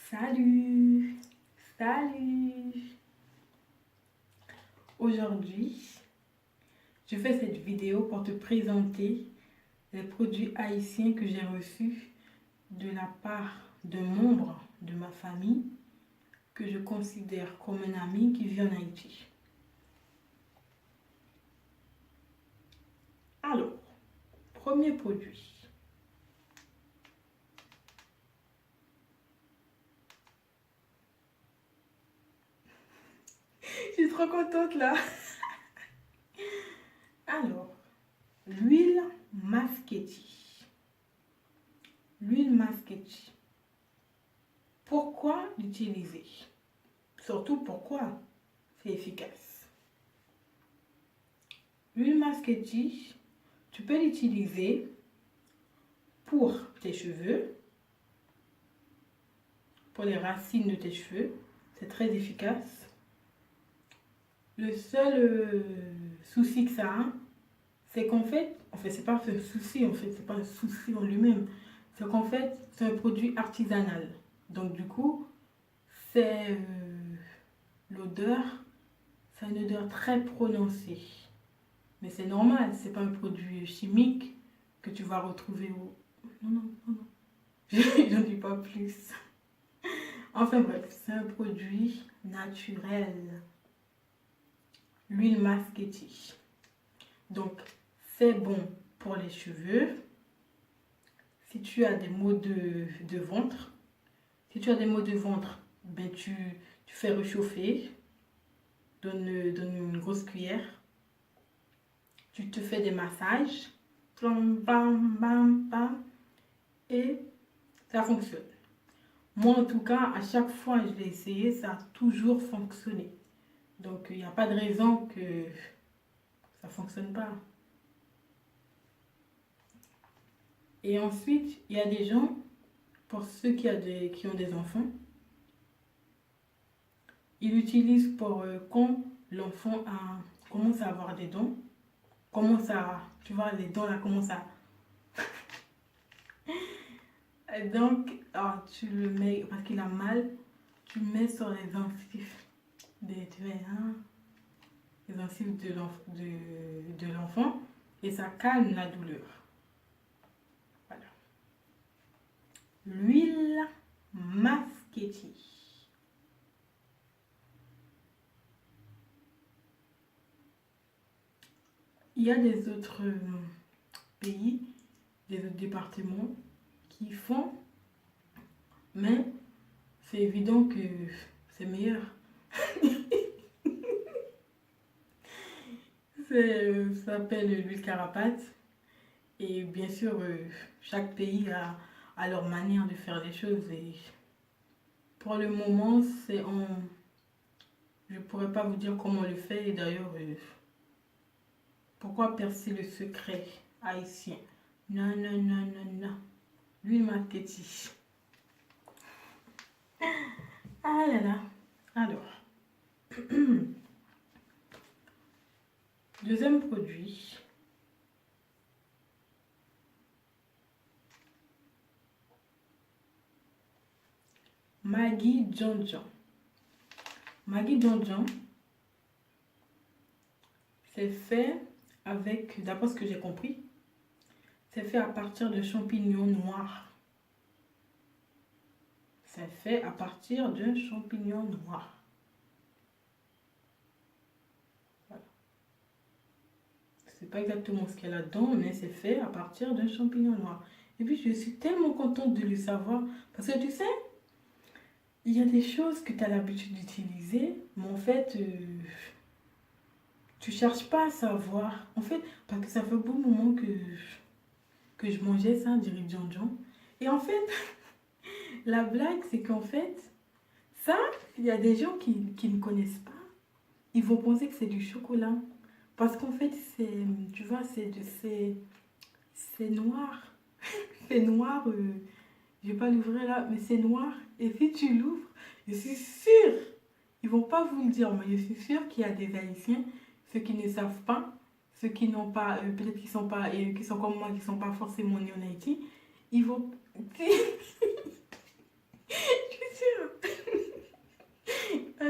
Salut, salut. Aujourd'hui, je fais cette vidéo pour te présenter les produits haïtiens que j'ai reçus de la part d'un membre de ma famille que je considère comme un ami qui vit en Haïti. Alors, premier produit. Je suis trop contente là. Alors, l'huile Maschetti. L'huile Maschetti. Pourquoi l'utiliser? Surtout pourquoi c'est efficace. L'huile Maschetti, tu peux l'utiliser pour tes cheveux, pour les racines de tes cheveux. C'est très efficace. Le seul souci que ça a, c'est qu'en fait, c'est pas un souci, c'est pas un souci en lui-même. C'est qu'en fait, c'est un produit artisanal. Donc du coup, c'est l'odeur, c'est une odeur très prononcée. Mais c'est normal, c'est pas un produit chimique que tu vas retrouver au... Non. J'en dis pas plus. Enfin bref, c'est un produit naturel. L'huile Maschetti. Donc, c'est bon pour les cheveux. Si tu as des maux de ventre, ben tu fais réchauffer. Donne une grosse cuillère. Tu te fais des massages. Bam, bam, bam. Et ça fonctionne. Moi, en tout cas, à chaque fois que je l'ai essayé, ça a toujours fonctionné. Donc, il n'y a pas de raison que ça ne fonctionne pas. Et ensuite, il y a des gens, pour ceux qui ont des enfants, ils l'utilisent pour quand l'enfant commence à avoir des dents. Tu vois, les dents là commencent à... Donc, tu le mets, parce qu'il a mal, tu mets sur les gencives les gencives de l'enfant et ça calme la douleur. Voilà. L'huile Maschetti. Il y a des autres pays, des autres départements qui font, mais c'est évident que c'est meilleur. Ça s'appelle l'huile Carapate. Et bien sûr, chaque pays a leur manière de faire les choses. Et pour le moment, je ne pourrais pas vous dire comment on le fait. Et d'ailleurs, pourquoi percer le secret haïtien? Non. L'huile Maschetti. Ah là là. Alors. Deuxième produit. Maggi Djanjan. Maggi Djanjan, c'est fait avec, d'après ce que j'ai compris, c'est fait à partir de champignons noirs. C'est fait à partir d'un champignon noir. Voilà. C'est pas exactement ce qu'il y a là-dedans, mais c'est fait à partir d'un champignon noir. Et puis je suis tellement contente de le savoir, parce que tu sais, il y a des choses que tu as l'habitude d'utiliser, mais en fait, tu cherches pas à savoir. En fait, parce que ça fait un bon moment que je mangeais ça, dirait Djanjan. Et en fait, la blague, c'est qu'en fait, ça, il y a des gens qui ne connaissent pas. Ils vont penser que c'est du chocolat. Parce qu'en fait, tu vois, c'est noir. C'est noir, je vais pas l'ouvrir là, mais c'est noir. Et si tu l'ouvres, je suis sûre, ils vont pas vous le dire, mais je suis sûre qu'il y a des Haïtiens, ceux qui ne savent pas, ceux qui n'ont pas, peut-être qui sont pas, qui sont comme moi, qui sont pas forcément nés en Haïti, ils vont... Je suis sûre.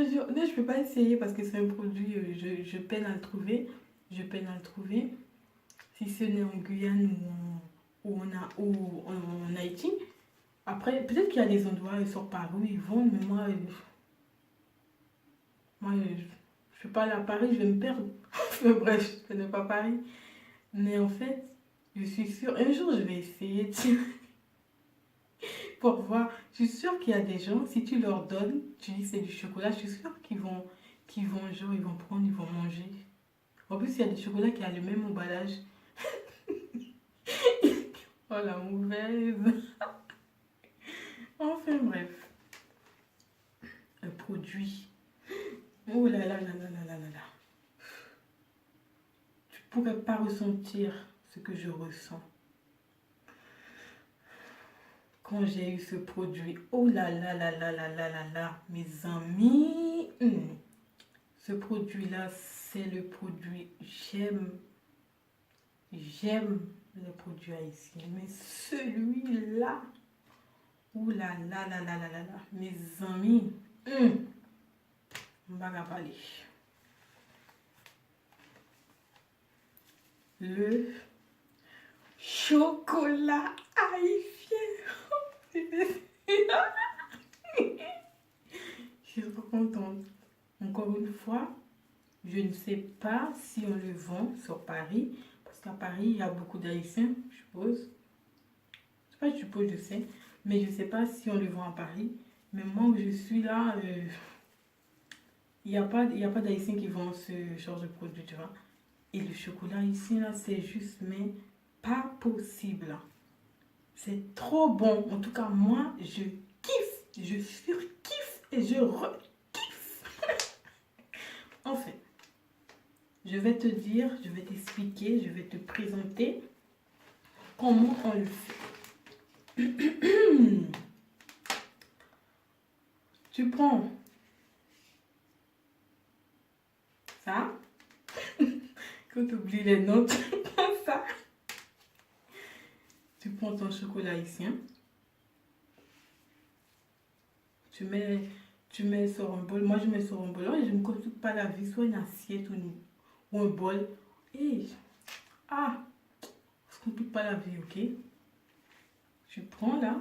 te jure, non, je peux pas essayer parce que c'est un produit, je peine à le trouver. Je peine à le trouver. Si ce n'est en Guyane ou en Haïti. Après, peut-être qu'il y a des endroits sur Paris où ils vendent, mais moi je ne suis pas là à Paris, je vais me perdre. Mais bref, je ne connais pas Paris. Mais en fait, je suis sûre, un jour je vais essayer pour voir. Je suis sûre qu'il y a des gens, si tu leur donnes, tu dis c'est du chocolat, je suis sûre qu'ils vont, genre, ils vont prendre, ils vont manger. En plus, il y a des chocolats qui ont le même emballage. Oh la mauvaise. Enfin bref, un produit. Oh là là là là là là là là. Tu pourrais pas ressentir ce que je ressens quand j'ai eu ce produit. Oh là là là là là là là là, mes amis. Ce produit-là, c'est le produit. J'aime les produits haïtiens. Mais celui-là, oh là là là là là là là, mes amis. On va parler. Le chocolat haïtien. Je suis trop contente. Encore une fois, je ne sais pas si on le vend sur Paris. Parce qu'à Paris, il y a beaucoup d'Haïtiens, je suppose. Je sais pas, je suppose, je sais. Mais je ne sais pas si on le vend à Paris. Mais moi où je suis là, il n'y a pas d'Haïtiens qui vendent ce genre de produit, tu vois. Et le chocolat ici, là, c'est juste, mais pas possible. C'est trop bon. En tout cas, moi, je kiffe. Je surkiffe et je re-kiffe. Enfin, je vais te dire, je vais t'expliquer, je vais te présenter comment on le fait. Tu prends ça. Quand tu oublies les notes, ça. Tu prends ton chocolat haïtien. Tu mets sur un bol. Moi, je mets sur un bol. Je ne me complique pas la vie. Soit une assiette ou un bol. Et on ne se complique pas la vie, ok? Tu prends là.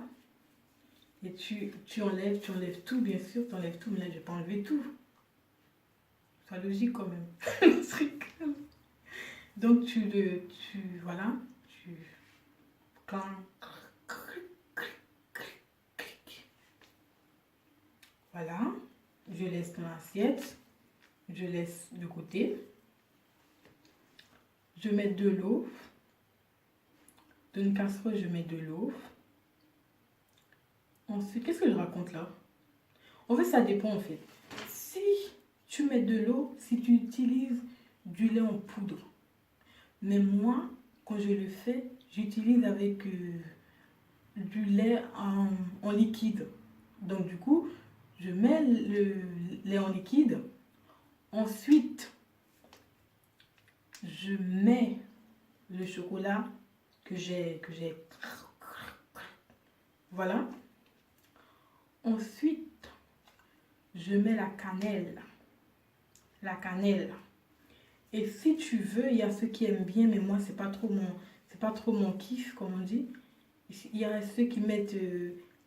Et tu enlèves tout, bien sûr. Tu enlèves tout, mais là, je ne vais pas enlever tout. C'est logique quand même. Donc, voilà. Voilà. Je laisse dans l'assiette. Je laisse de côté. Je mets de l'eau. Dans une casserole, je mets de l'eau. Ensuite, qu'est-ce que je raconte là? En fait, ça dépend en fait. Si tu mets de l'eau, si tu utilises du lait en poudre. Mais moi, quand je le fais, j'utilise avec du lait en liquide. Donc du coup, je mets le lait en liquide. Ensuite, je mets le chocolat que j'ai. Voilà. Ensuite, je mets la cannelle. La cannelle. Et si tu veux, il y a ceux qui aiment bien, mais moi, c'est pas trop mon kiff, comme on dit. Il y a ceux qui mettent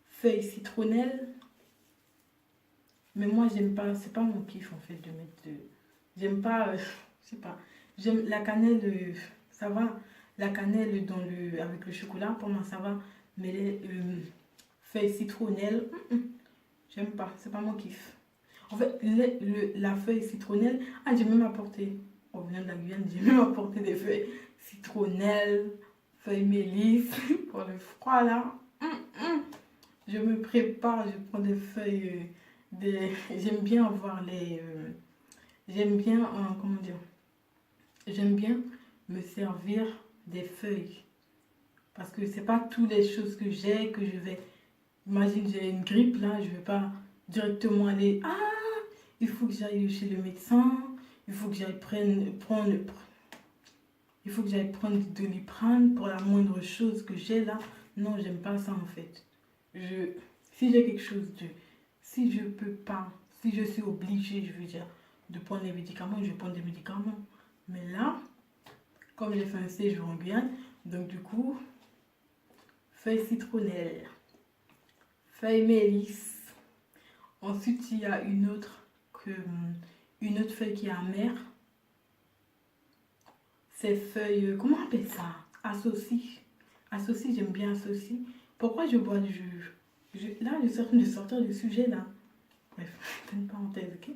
feuilles citronnelle. Mais moi, j'aime pas, c'est pas mon kiff, en fait, de mettre j'aime pas, je sais pas. J'aime la cannelle, ça va. La cannelle avec le chocolat, pour moi, ça va. Mais les feuilles citronnelle, j'aime pas, c'est pas mon kiff. En fait, la feuille citronnelle, j'ai même apporté, en venant de la Guyane, j'ai même apporté des feuilles citronnelle, feuilles mélisse, pour le froid là. Je me prépare, je prends des feuilles, j'aime bien avoir j'aime bien, comment dire, j'aime bien me servir des feuilles. Parce que c'est pas toutes les choses que j'ai que je vais, imagine j'ai une grippe là, je vais pas directement aller, il faut que j'aille chez le médecin, il faut que j'aille il faut que j'aille prendre du Doliprane pour la moindre chose que j'ai là. Non, j'aime pas ça en fait. Si j'ai quelque chose si je peux pas Si je suis obligée, je veux dire, de prendre des médicaments, je prends des médicaments. Mais là, comme j'ai fait un séjour en Guyane, donc du coup, feuille citronnelle, feuille mélisse. Ensuite, il y a une autre feuille qui est amère. Ces feuilles, comment on appelle ça? Associe. Associe, j'aime bien associe. Pourquoi je bois du jus? Là, je suis en train de sortir du sujet là. Bref, c'est une parenthèse, ok?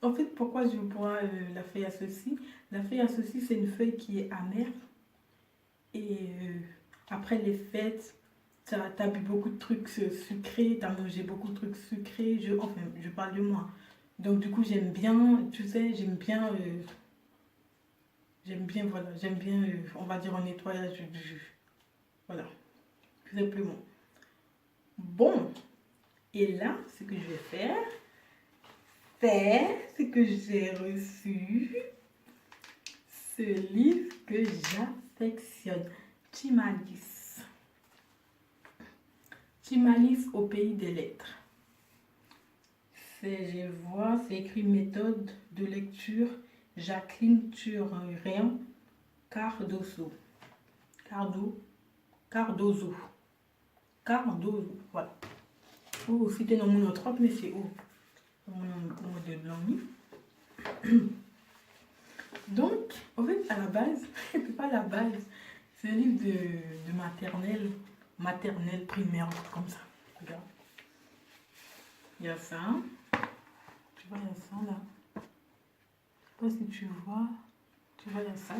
En fait, pourquoi je bois la feuille associe? La feuille associe, c'est une feuille qui est amère. Et après les fêtes, tu as bu beaucoup de trucs sucrés, tu as mangé beaucoup de trucs sucrés. Enfin, je parle de moi. Donc, du coup, j'aime bien, tu sais, voilà, j'aime bien, on va dire, un nettoyage du jus. Voilà, tout simplement. Bon, et là, ce que je vais faire, c'est que j'ai reçu ce livre que j'affectionne. Timalis. Timalis au pays des lettres. Je vois, c'est écrit méthode de lecture Jacqueline Turrien Cardozo. Cardozo. Voilà. Ou c'était dans mon autre, mais c'est où? Dans mon de langue. Donc, en fait, à la base, c'est pas la base. C'est un livre de maternelle, primaire, comme ça. Regarde. Il y a ça. Tu vois, il y a ça là. Je sais pas si tu vois. Tu vois, il y a ça.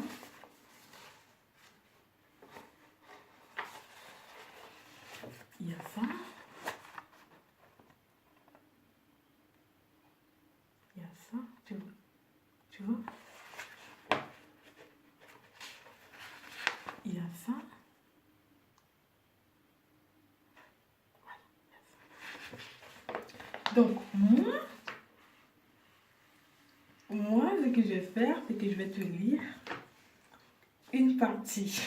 Il y a ça. Il y a ça. Tu vois? Il y a ça. Donc, moi, ce que je vais faire, c'est que je vais te lire une partie.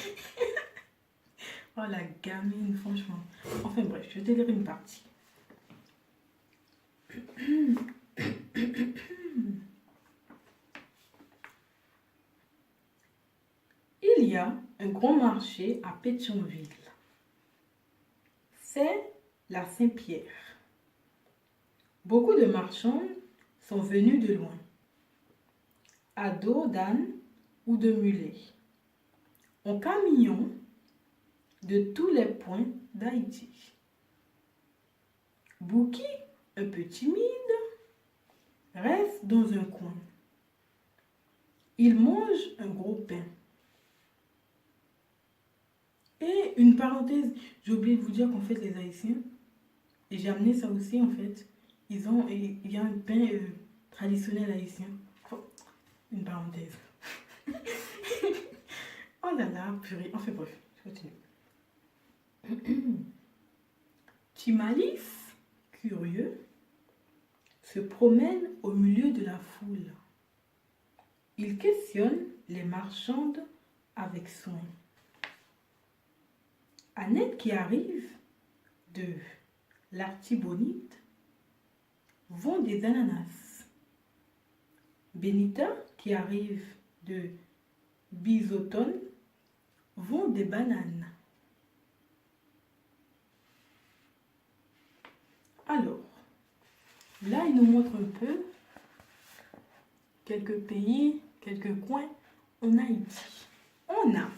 Oh, la gamine, franchement. Enfin, bref, je vais te lire une partie. Il y a un grand marché à Pétionville. C'est la Saint-Pierre. Beaucoup de marchands sont venus de loin, à dos d'âne ou de mulet, en camion de tous les points d'Haïti. Bouki, un peu timide, reste dans un coin. Il mange un gros pain. Et une parenthèse, j'ai oublié de vous dire qu'en fait les Haïtiens, et j'ai amené ça aussi en fait, il y a un pain traditionnel haïtien. Oh, une parenthèse. Oh là là, purée. Enfin bref, je continue. Timalis, curieux, se promène au milieu de la foule. Il questionne les marchandes avec soin. Annette qui arrive de l'Artibonite vend des ananas. Benita qui arrive de Bisotone vend des bananes. Alors, là, il nous montre un peu quelques pays, quelques coins en Haïti. On a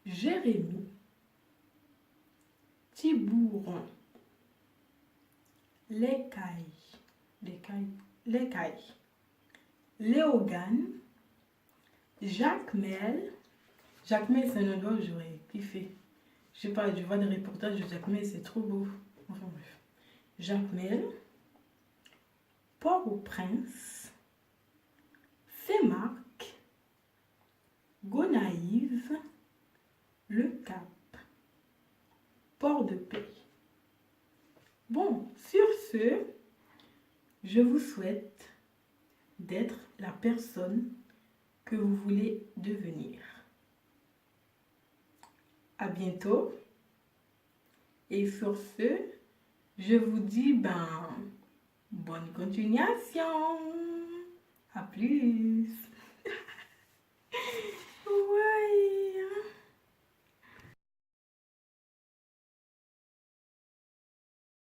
Jérémy, Tibouron, L'écaille, Léogane, Jacmel. Jacmel, c'est un endroit où j'aurais kiffé. Je sais pas, je vois des reportages de Jacmel, c'est trop beau. Enfin bref. Jacmel, Port-au-Prince, Fémarque, Gonaïve, Le Cap, Port-de-Paix. Bon, sur ce, je vous souhaite d'être la personne que vous voulez devenir. À bientôt. Et sur ce, Je vous dis, ben, bonne continuation. À plus.